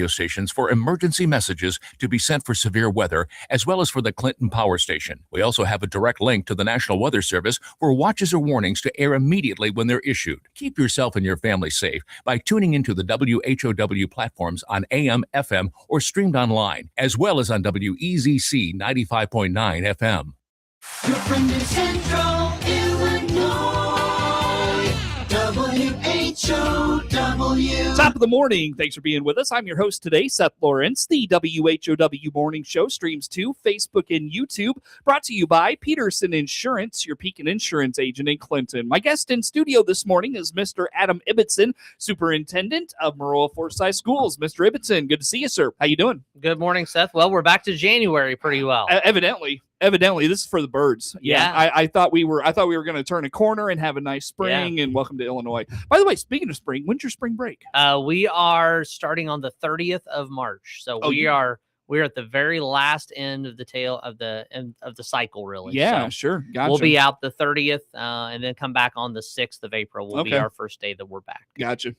stations for emergency messages to be sent for severe weather, as well as for the Clinton Power Station. We also have a direct link to the National Weather Service for watches or warnings to air immediately when they're issued. Keep yourself and your family safe by tuning into the WHOW platforms on AM, FM, or streamed online, as well as on WEZC 95.9 FM. Your friend in Central Illinois, WHOW. Top of the morning. Thanks for being with us. I'm your host today, Seth Lawrence. The WHOW Morning Show streams to Facebook and YouTube, brought to you by Peterson Insurance, your Pekin Insurance agent in Clinton. My guest in studio this morning is Mr. Adam Ibbotson, Superintendent of Maroa-Forsyth Schools. Mr. Ibbotson, good to see you, sir. How you doing? Good morning, Seth. Well, we're back to January pretty well. Evidently, this is for the birds. Yeah. I thought we were going to turn a corner and have a nice spring. And welcome to Illinois. By the way, speaking of spring, when's your spring break? We are starting on the 30th of March, so we're at the very last end of the tail of the cycle, really. Yeah, so sure. Gotcha. We'll be out the 30th, and then come back on the 6th of April. Will be our first day that we're back. Gotcha.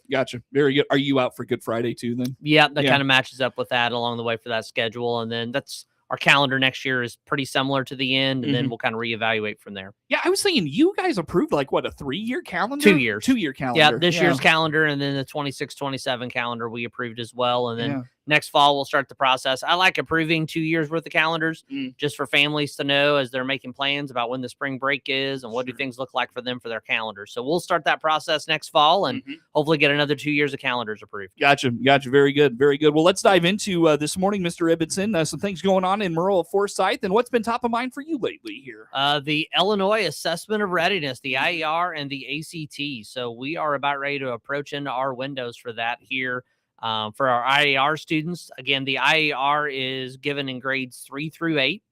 Very good. Are you out for Good Friday too? Then. Yeah, that kind of matches up with that along the way for that schedule, and then that's. Our calendar next year is pretty similar to the end, and then we'll kind of reevaluate from there. Yeah, I was thinking you guys approved like what, a 3-year calendar? 2 years. 2-year calendar. Yeah, this year's calendar, and then the 26-27 calendar we approved as well. And then next fall we'll start the process. I like approving 2 years worth of calendars just for families to know as they're making plans about when the spring break is and what do things look like for them for their calendars. So we'll start that process next fall and hopefully get another 2 years of calendars approved. Gotcha. Very good. Well, let's dive into this morning, Mr. Ibbotson. Some things going on in Maroa-Forsyth, and what's been top of mind for you lately here? The Illinois Assessment of Readiness, the IAR and the ACT. So we are about ready to approach into our windows for that here. For our IAR students, again, the IAR is given in grades 3 through 8.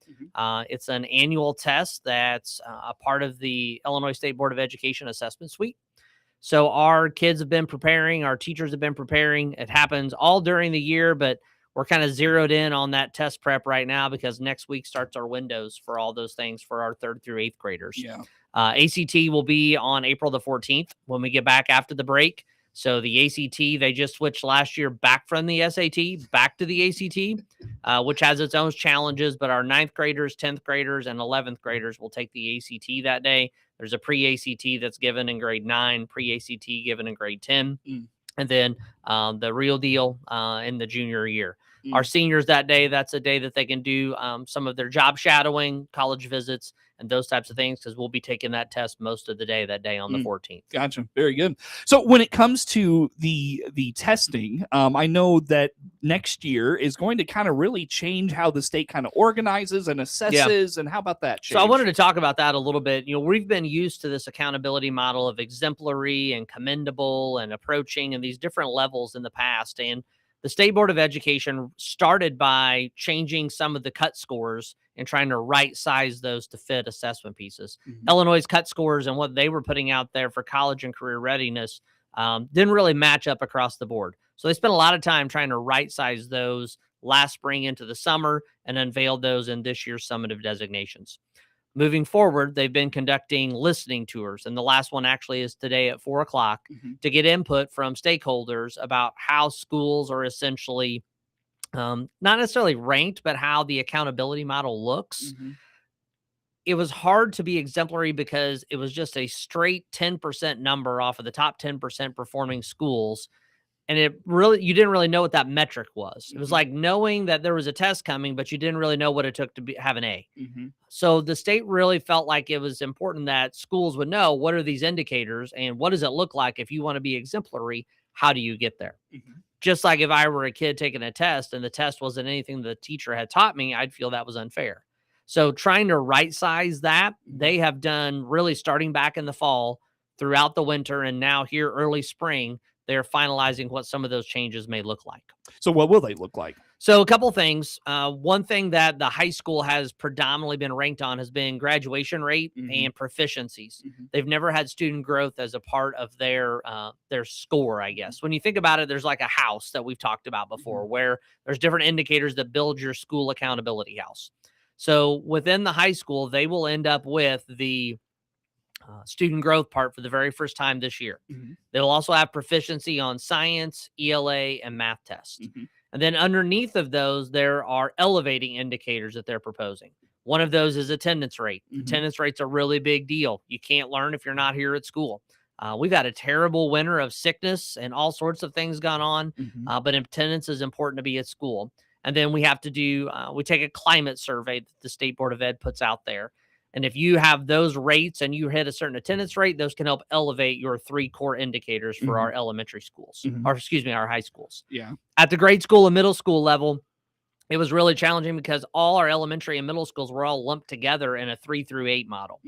It's an annual test that's a part of the Illinois State Board of Education assessment suite. So our kids have been preparing, our teachers have been preparing. It happens all during the year, but we're kind of zeroed in on that test prep right now because next week starts our windows for all those things for our 3rd through 8th graders. ACT will be on April the 14th when we get back after the break. So the ACT, they just switched last year back from the SAT back to the ACT, which has its own challenges. But our 9th graders, 10th graders, and 11th graders will take the ACT that day. There's a pre-ACT that's given in grade 9, pre-ACT given in grade 10, and then the real deal in the junior year. Our seniors that day, that's a day that they can do some of their job shadowing, college visits, and those types of things, because we'll be taking that test most of the day that day on the 14th. Gotcha. Very good. So when it comes to the testing, I know that next year is going to kind of really change how the state kind of organizes and assesses. And how about that change? So I wanted to talk about that a little bit. We've been used to this accountability model of exemplary and commendable and approaching and these different levels in the past. And the State Board of Education started by changing some of the cut scores and trying to right-size those to fit assessment pieces. Illinois' cut scores and what they were putting out there for college and career readiness didn't really match up across the board. So they spent a lot of time trying to right-size those last spring into the summer and unveiled those in this year's summative designations. Moving forward, they've been conducting listening tours, and the last one actually is today at 4 o'clock to get input from stakeholders about how schools are essentially not necessarily ranked, but how the accountability model looks. It was hard to be exemplary because it was just a straight 10% number off of the top 10% performing schools. And you didn't really know what that metric was. It was like knowing that there was a test coming, but you didn't really know what it took to have an A. So the state really felt like it was important that schools would know what are these indicators and what does it look like if you want to be exemplary, how do you get there? Just like if I were a kid taking a test and the test wasn't anything the teacher had taught me, I'd feel that was unfair. So trying to right size that, they have done really starting back in the fall, throughout the winter, and now here early spring, they're finalizing what some of those changes may look like. So what will they look like? So a couple things. One thing that the high school has predominantly been ranked on has been graduation rate and proficiencies. They've never had student growth as a part of their score, I guess. When you think about it, there's like a house that we've talked about before where there's different indicators that build your school accountability house. So within the high school, they will end up with the student growth part for the very first time this year. They'll also have proficiency on science, ELA, and math tests. And then underneath of those, there are elevating indicators that they're proposing. One of those is attendance rate. Attendance rate's a really big deal. You can't learn if you're not here at school. We've had a terrible winter of sickness and all sorts of things gone on, but attendance is important to be at school. And then we have to do, we take a climate survey that the State Board of Ed puts out there. And if you have those rates and you hit a certain attendance rate, those can help elevate your 3 core indicators for our elementary schools, or excuse me, our high schools. Yeah. At the grade school and middle school level, it was really challenging because all our elementary and middle schools were all lumped together in a 3 through 8 model.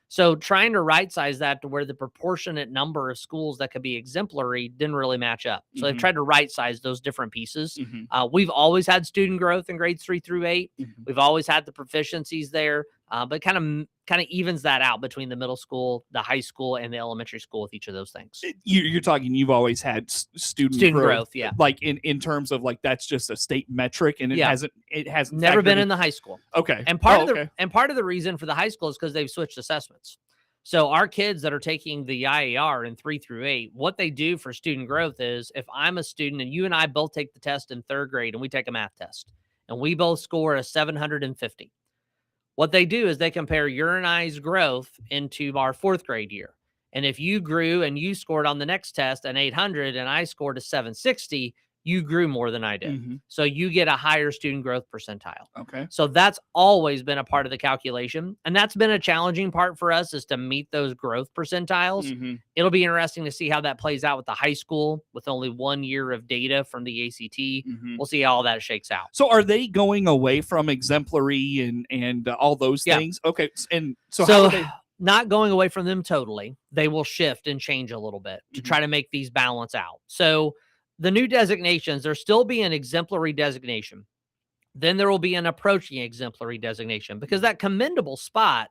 So trying to right size that to where the proportionate number of schools that could be exemplary didn't really match up. So they've tried to right size those different pieces. We've always had student growth in grades 3 through 8. We've always had the proficiencies there, but kind of evens that out between the middle school, the high school, and the elementary school with each of those things. You're talking, you've always had student growth, yeah. Like in terms of like, that's just a state metric, and it hasn't Never been in the high school. Okay. And part of the reason for the high school is because they've switched assessments. So our kids that are taking the IAR in 3 through 8, what they do for student growth is, if I'm a student and you and I both take the test in 3rd grade and we take a math test and we both score a 750, what they do is they compare your and I's growth into our 4th grade year. And if you grew and you scored on the next test an 800 and I scored a 760, you grew more than I did. So you get a higher student growth percentile. Okay. So that's always been a part of the calculation. And that's been a challenging part for us, is to meet those growth percentiles. It'll be interesting to see how that plays out with the high school with only 1 year of data from the ACT. We'll see how all that shakes out. So are they going away from exemplary and all those things? Okay. And so how do they... Not going away from them totally. They will shift and change a little bit to try to make these balance out. So the new designations, there'll still be an exemplary designation. Then there will be an approaching exemplary designation, because that commendable spot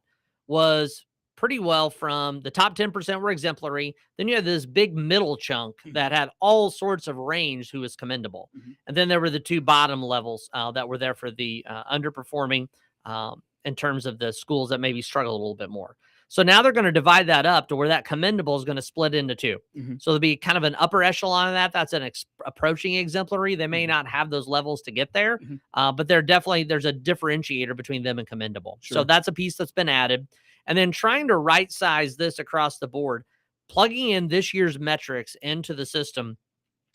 was pretty well from the top 10% were exemplary. Then you had this big middle chunk that had all sorts of range who was commendable. And then there were the 2 bottom levels that were there for the underperforming in terms of the schools that maybe struggle a little bit more. So now they're going to divide that up to where that commendable is going to split into 2. So there'll be kind of an upper echelon of that. That's an approaching exemplary. They may not have those levels to get there, but there's a differentiator between them and commendable. So that's a piece that's been added. And then trying to right size this across the board, plugging in this year's metrics into the system,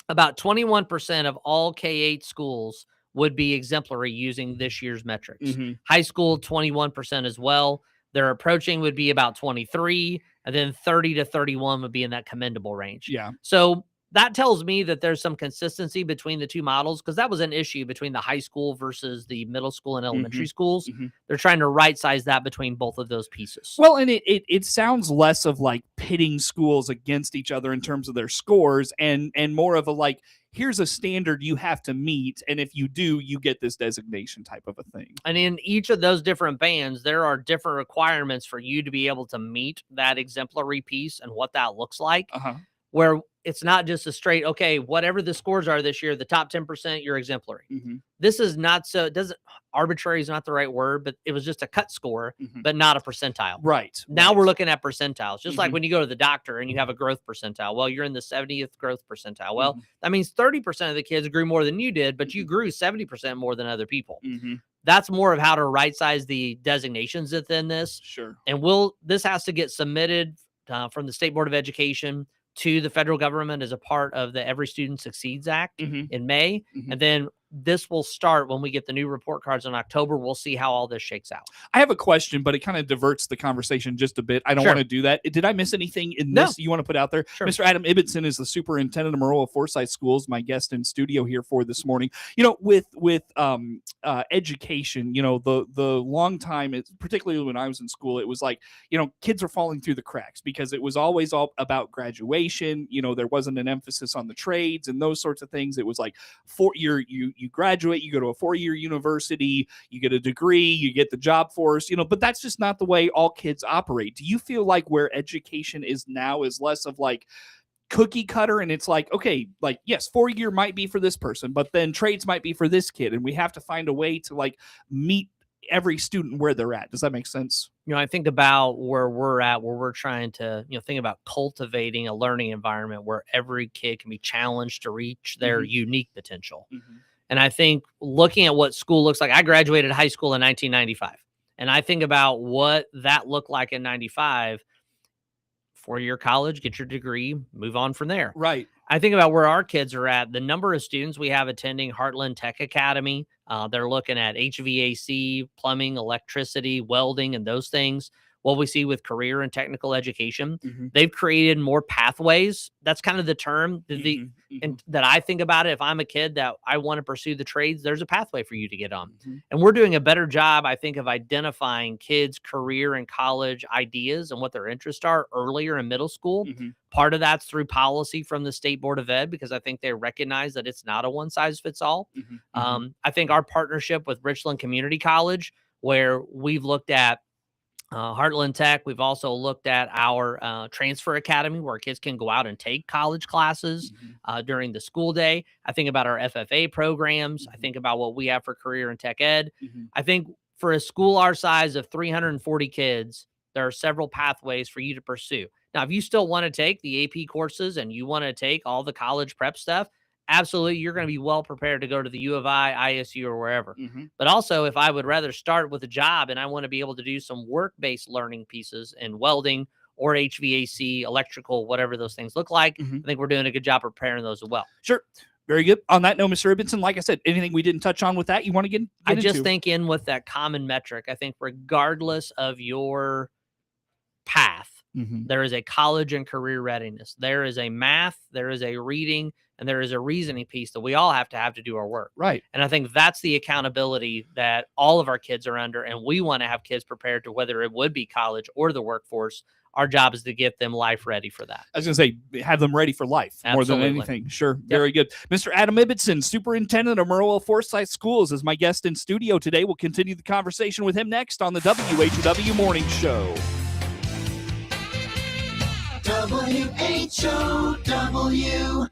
about 21% of all K-8 schools would be exemplary using this year's metrics. High school, 21% as well. Their approaching would be about 23, and then 30 to 31 would be in that commendable range. Yeah. So that tells me that there's some consistency between the 2 models, because that was an issue between the high school versus the middle school and elementary schools. They're trying to right size that between both of those pieces. Well, and it sounds less of like pitting schools against each other in terms of their scores, and more of a like, here's a standard you have to meet, and if you do, you get this designation type of a thing. And in each of those different bands, there are different requirements for you to be able to meet that exemplary piece and what that looks like. Where it's not just a straight, okay, whatever the scores are this year, the top 10%, you're exemplary. This is not so, it doesn't, arbitrary is not the right word, but it was just a cut score, but not a percentile. Right. Now we're looking at percentiles, just like when you go to the doctor and you have a growth percentile. Well, you're in the 70th growth percentile. Well, that means 30% of the kids grew more than you did, but you grew 70% more than other people. That's more of how to right size the designations within this. Sure. And this has to get submitted from the State Board of Education to the federal government as a part of the Every Student Succeeds Act in May. And then this will start when we get the new report cards in October. We'll see how all this shakes out. I have a question, but it kind of diverts the conversation just a bit. I don't want to do that. Did I miss anything in this you want to put out there? Sure. Mr. Adam Ibbotson is the superintendent of Maroa-Forsyth Schools, my guest in studio here for this morning. You know, with education, you know, the long time, particularly when I was in school, it was like, you know, kids are falling through the cracks because it was always all about graduation. You know, there wasn't an emphasis on the trades and those sorts of things. It was like you graduate, you go to a 4-year university, you get a degree, you get the job force, you know, but that's just not the way all kids operate. Do you feel like where education is now is less of like cookie cutter, and it's like, okay, like, yes, 4-year might be for this person, but then trades might be for this kid, and we have to find a way to like meet every student where they're at? Does that make sense? You know, I think about where we're at, where we're trying to, you know, think about cultivating a learning environment where every kid can be challenged to reach their unique potential. And I think looking at what school looks like, I graduated high school in 1995. And I think about what that looked like in 95. 4-year college, get your degree, move on from there. Right. I think about where our kids are at, the number of students we have attending Heartland Tech Academy. They're looking at HVAC, plumbing, electricity, welding, and those things. What we see with career and technical education, they've created more pathways. That's kind of the term and that I think about it. If I'm a kid that I want to pursue the trades, there's a pathway for you to get on. And we're doing a better job, I think, of identifying kids' career and college ideas and what their interests are earlier in middle school. Part of that's through policy from the State Board of Ed, because I think they recognize that it's not a one size fits all. I think our partnership with Richland Community College, where we've looked at Heartland Tech. We've also looked at our transfer academy where kids can go out and take college classes during the school day. I think about our FFA programs. I think about what we have for career and tech ed. I think for a school our size of 340 kids, there are several pathways for you to pursue. Now, if you still want to take the AP courses and you want to take all the college prep stuff, absolutely, you're going to be well prepared to go to the U of I, ISU, or wherever. But also, if I would rather start with a job and I want to be able to do some work-based learning pieces in welding or HVAC, electrical, whatever those things look like, I think we're doing a good job preparing those as well. Sure. Very good. On that note, Mr. Ibbotson, like I said, anything we didn't touch on with that you want to get I into? just think in with that common metric, I think regardless of your path, there is a college and career readiness. There is a math, there is a reading, and there is a reasoning piece that we all have to do our work. Right. And I think that's the accountability that all of our kids are under. And we want to have kids prepared to whether it would be college or the workforce. Our job is to get them life ready for that. I was going to say, have them ready for life more than anything. Sure. Very good. Mr. Adam Ibbotson, Superintendent of Maroa-Forsyth Schools, is my guest in studio today. We'll continue the conversation with him next on the WHOW Morning Show. WHOW.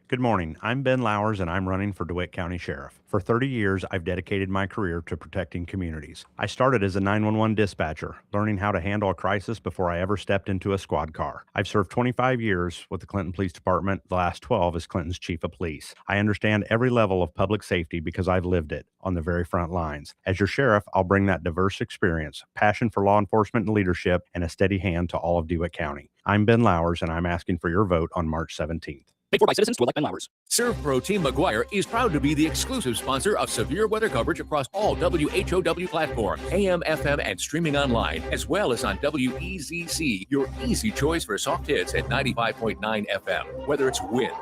Good morning. I'm Ben Lowers, and I'm running for DeWitt County Sheriff. For 30 years, I've dedicated my career to protecting communities. I started as a 911 dispatcher, learning how to handle a crisis before I ever stepped into a squad car. I've served 25 years with the Clinton Police Department, the last 12 as Clinton's Chief of Police. I understand every level of public safety because I've lived it on the very front lines. As your sheriff, I'll bring that diverse experience, passion for law enforcement and leadership, and a steady hand to all of DeWitt County. I'm Ben Lowers, and I'm asking for your vote on March 17th. Paid for by citizens to elect Ben Lowers. ServPro Team McGuire is proud to be the exclusive sponsor of severe weather coverage across all WHOW platforms, AM, FM, and streaming online, as well as on WEZC, your easy choice for soft hits at 95.9 FM. Whether it's wind,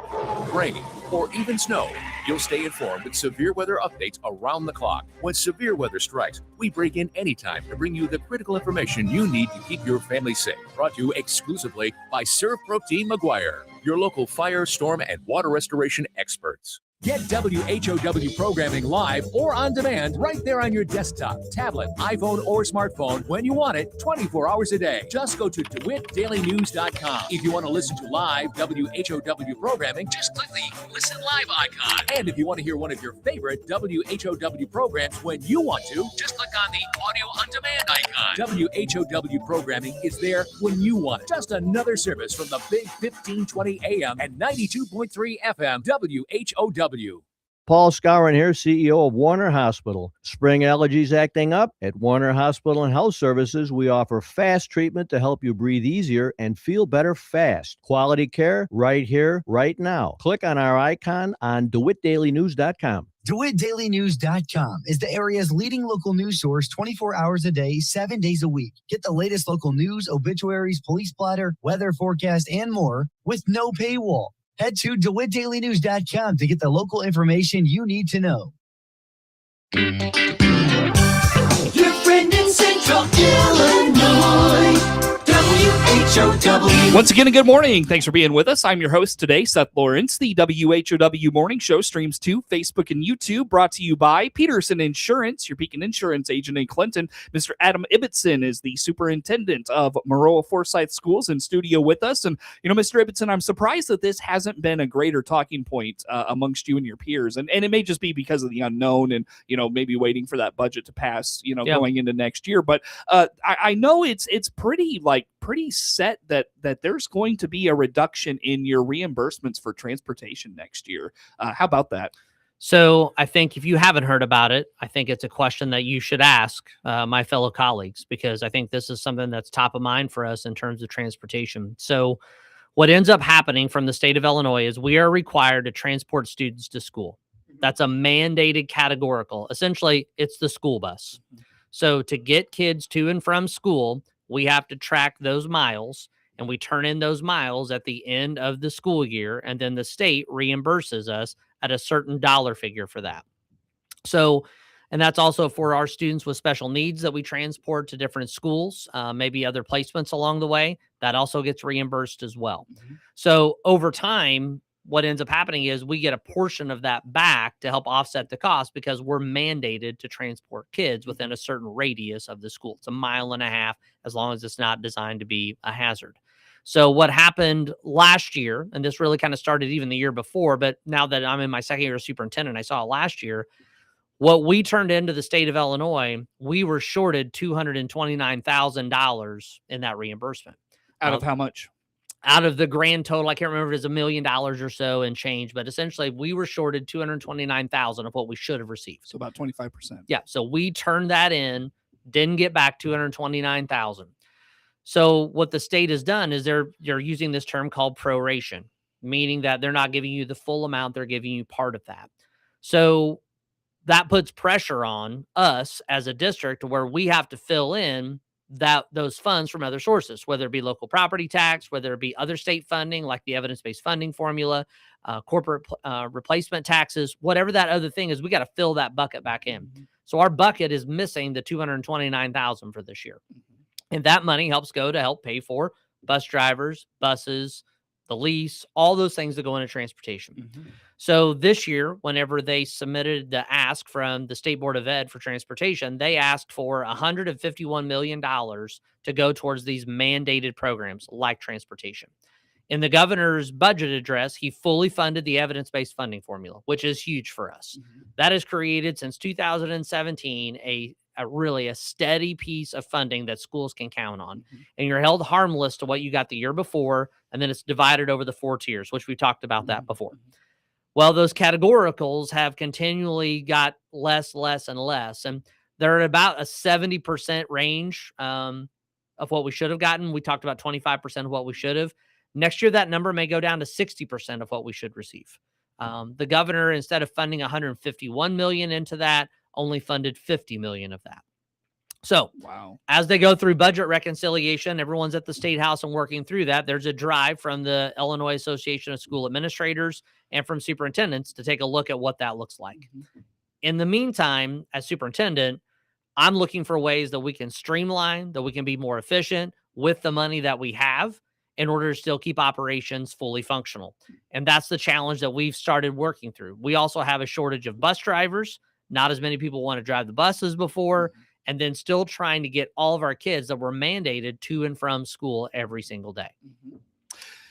rain, or even snow, you'll stay informed with severe weather updates around the clock. When severe weather strikes, we break in anytime to bring you the critical information you need to keep your family safe. Brought to you exclusively by ServPro Team McGuire, your local fire, storm, and water restoration experts. Get WHOW programming live or on demand right there on your desktop, tablet, iPhone, or smartphone when you want it 24 hours a day. Just go to DeWittDailyNews.com. If you want to listen to live WHOW programming, just click the Listen Live icon. And if you want to hear one of your favorite WHOW programs when you want to, just click on the Audio on Demand icon. WHOW programming is there when you want it. Just another service from the big 1520 AM and 92.3 FM WHOW. Paul Scourin here, CEO of Warner Hospital. Spring allergies acting up? At Warner Hospital and Health Services, we offer fast treatment to help you breathe easier and feel better fast. Quality care right here, right now. Click on our icon on DeWittDailyNews.com. DeWittDailyNews.com is the area's leading local news source 24 hours a day, 7 days a week. Get the latest local news, obituaries, police blotter, weather forecast, and more with no paywall. Head to DeWittDailyNews.com to get the local information you need to know. Your friend in Central Illinois. WHOW. Once again, good morning. Thanks for being with us. I'm your host today, Seth Lawrence. The WHOW Morning Show streams to Facebook and YouTube, brought to you by Peterson Insurance, your Pekin Insurance agent in Clinton. Mr. Adam Ibbotson is the superintendent of Maroa-Forsyth Schools in studio with us. And, Mr. Ibbotson, I'm surprised that this hasn't been a greater talking point amongst you and your peers. And it may just be because of the unknown and, maybe waiting for that budget to pass, going into next year. But I know it's pretty, pretty set that there's going to be a reduction in your reimbursements for transportation next year. How about that? So I think if you haven't heard about it, I think it's a question that you should ask my fellow colleagues, because I think this is something that's top of mind for us in terms of transportation. So what ends up happening from the state of Illinois is we are required to transport students to school. That's a mandated categorical. Essentially, it's the school bus. So to get kids to and from school, we have to track those miles, and we turn in those miles at the end of the school year, and then the state reimburses us at a certain dollar figure for that. So, and that's also for our students with special needs that we transport to different schools, maybe other placements along the way, that also gets reimbursed as well. So over time, what ends up happening is we get a portion of that back to help offset the cost, because we're mandated to transport kids within a certain radius of the school. It's 1.5 miles, as long as it's not designed to be a hazard. So what happened last year, and this really kind of started even the year before, but now that I'm in my second year as superintendent, I saw it last year. What we turned into the state of Illinois, we were shorted $229,000 in that reimbursement. Out of how much? Out of the grand total, I can't remember if it was $1 million or so and change, but essentially we were shorted $229,000 of what we should have received. So about 25%. Yeah. So we turned that in, didn't get back $229,000. So what the state has done is they're using this term called proration, meaning that they're not giving you the full amount, they're giving you part of that. So that puts pressure on us as a district, where we have to fill in those funds from other sources, whether it be local property tax, whether it be other state funding like the evidence-based funding formula, corporate replacement taxes, whatever that other thing is, we got to fill that bucket back in. So our bucket is missing the $229,000 for this year. And that money helps go to help pay for bus drivers, buses, the lease, all those things that go into transportation. So this year, whenever they submitted the ask from the State Board of Ed for transportation, they asked for $151 million to go towards these mandated programs like transportation. In the governor's budget address, he fully funded the evidence-based funding formula, which is huge for us. That has created since 2017 a really a steady piece of funding that schools can count on. And you're held harmless to what you got the year before, and then it's divided over the 4 tiers, which we talked about that before. Well, those categoricals have continually got less, and less, and they're at about a 70% range of what we should have gotten. We talked about 25% of what we should have. Next year, that number may go down to 60% of what we should receive. The governor, instead of funding $151 million into that, only funded $50 million of that. So as they go through budget reconciliation, everyone's at the State House and working through that. There's a drive from the Illinois Association of School Administrators and from superintendents to take a look at what that looks like. In the meantime, as superintendent, I'm looking for ways that we can streamline, that we can be more efficient with the money that we have in order to still keep operations fully functional. And that's the challenge that we've started working through. We also have a shortage of bus drivers. Not as many people want to drive the buses before, and then still trying to get all of our kids that were mandated to and from school every single day.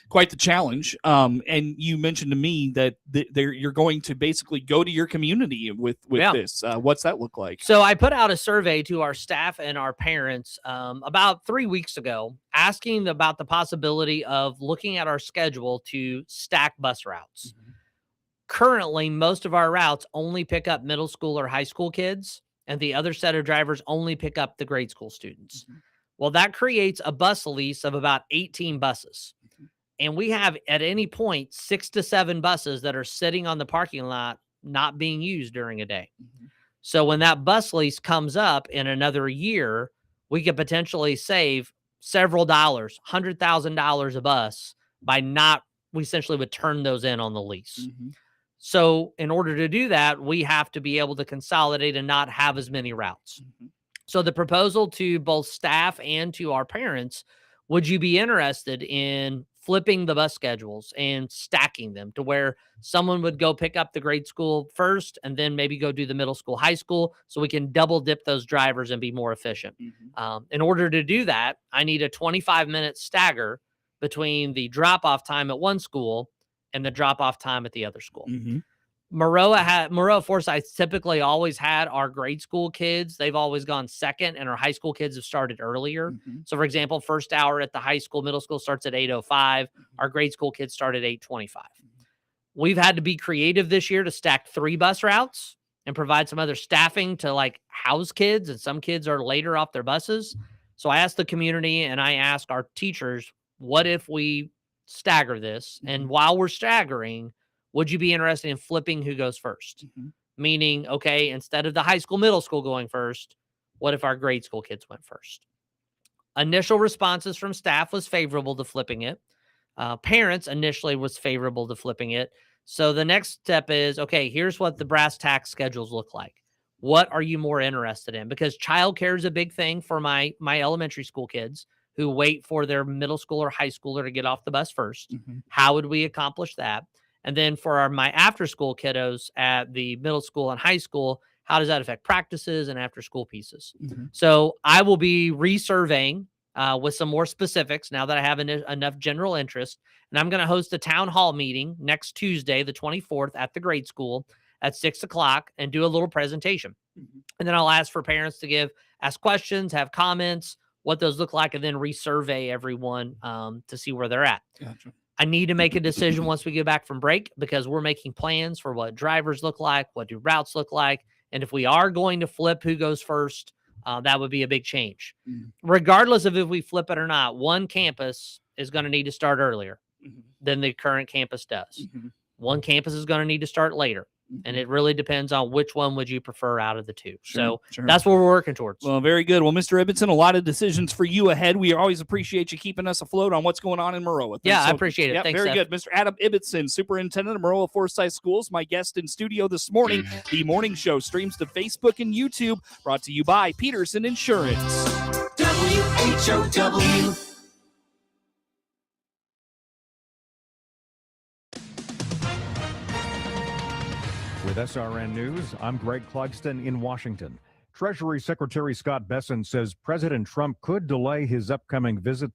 Quite the challenge. And you mentioned to me that you're going to basically go to your community with this. What's that look like? So I put out a survey to our staff and our parents about 3 weeks ago, asking about the possibility of looking at our schedule to stack bus routes. Currently, most of our routes only pick up middle school or high school kids, and the other set of drivers only pick up the grade school students. Well, that creates a bus lease of about 18 buses. And we have at any point 6 to 7 buses that are sitting on the parking lot not being used during a day. So when that bus lease comes up in another year, we could potentially save several dollars, $100,000 a bus by we essentially would turn those in on the lease. So in order to do that, we have to be able to consolidate and not have as many routes. So the proposal to both staff and to our parents, would you be interested in flipping the bus schedules and stacking them to where someone would go pick up the grade school first and then maybe go do the middle school, high school, so we can double dip those drivers and be more efficient? In order to do that, I need a 25-minute stagger between the drop-off time at one school and the drop-off time at the other school. Maroa-Forsyth typically always had our grade school kids. They've always gone second, and our high school kids have started earlier. So, for example, first hour at the high school, middle school starts at 8:05. Our grade school kids start at 8:25. We've had to be creative this year to stack 3 bus routes and provide some other staffing to like house kids, and some kids are later off their buses. So I asked the community and I asked our teachers, what if we stagger this? And while we're staggering, would you be interested in flipping who goes first? Meaning, okay, instead of the high school, middle school going first, what if our grade school kids went first? Initial responses from staff was favorable to flipping it. Parents initially was favorable to flipping it. So the next step is, okay, here's what the brass tax schedules look like. What are you more interested in? Because childcare is a big thing for my elementary school kids who wait for their middle school or high schooler to get off the bus first. How would we accomplish that? And then for my after school kiddos at the middle school and high school, how does that affect practices and after school pieces? So I will be resurveying with some more specifics now that I have enough general interest. And I'm going to host a town hall meeting next Tuesday, the 24th, at the grade school at 6 o'clock and do a little presentation. And then I'll ask for parents to ask questions, have comments, what those look like, and then resurvey everyone to see where they're at. Gotcha. I need to make a decision once we get back from break because we're making plans for what drivers look like, what do routes look like. And if we are going to flip who goes first, that would be a big change. Regardless of if we flip it or not, one campus is going to need to start earlier than the current campus does. One campus is going to need to start later. And it really depends on which one would you prefer out of the two. So that's what we're working towards. Well, very good. Well, Mr. Ibbotson, a lot of decisions for you ahead. We always appreciate you keeping us afloat on what's going on in Maroa. Yeah, I appreciate it. Yeah, Thanks, very Seth. good. Mr. Adam Ibbotson, Superintendent of Maroa-Forsyth Schools, my guest in studio this morning. The morning show streams to Facebook and YouTube, brought to you by Peterson Insurance. WHOW. With SRN News, I'm Greg Clugston in Washington. Treasury Secretary Scott Bessent says President Trump could delay his upcoming visit